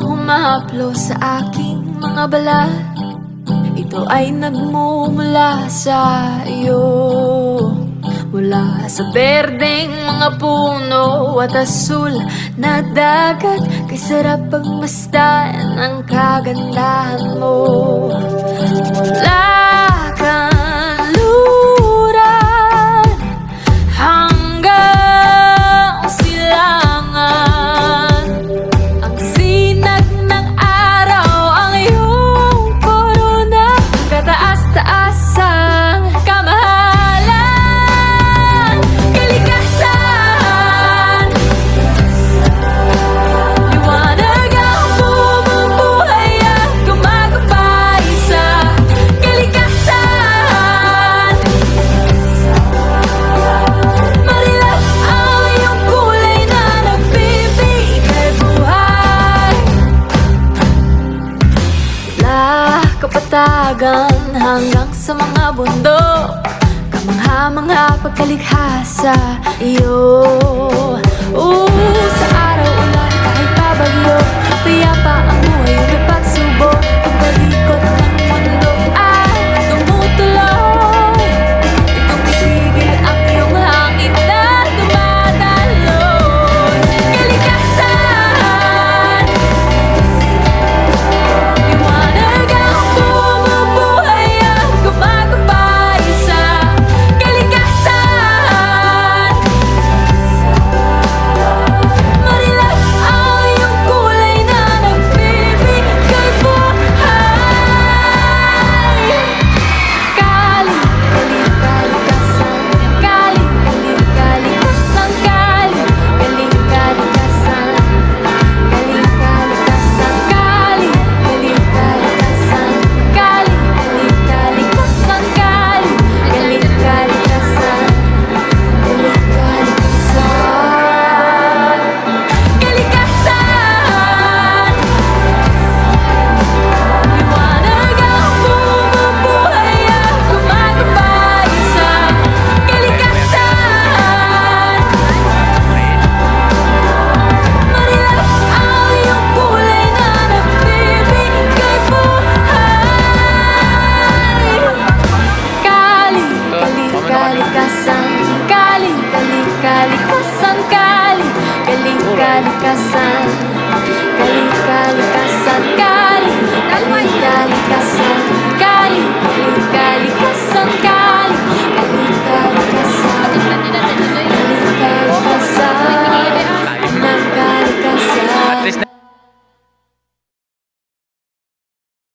Humahaplo sa aking mga balat, ito ay nagmumula sa iyo. Mula sa berdeng mga puno at asul na dagat, kay sarap pagmasdan ang kagandahan mo. Mula kanluran hanggang silangan, ang sinag ng araw ang iyong korona, kataas-taasang kamahalan, kalikasan. Liwanag ang bumubuhay at gumagabay sa kalikasan. Marilap ang iyong kulay na nagbibigay buhay. Mula kapatagan hanggang sa mga bundok, kamangha-mangha pagkalikha sa iyo. Sa araw ulan kahit pabagyo, payapa ang buhay na pagsubok. Pagbalikot ng mundo ay tumutuloy, tumitigil ang iyong hangin na dumadaloy. Kalikasan, liwanag ang bumubuhay at gumagabay sa kalikasan. Marilap ang iyong kulay na nagbibigay buhay. Kalikasan, kalikasan, kalikasan, kalikasan, kalikasan, kalikasan, kalikasan. Liwanag ang bumubuhay at gumagabay sa kalikasan. Marilap ang iyong kulay na nagbibigay buhay. Kalikasan, kalikasan, kalikasan, kalikasan.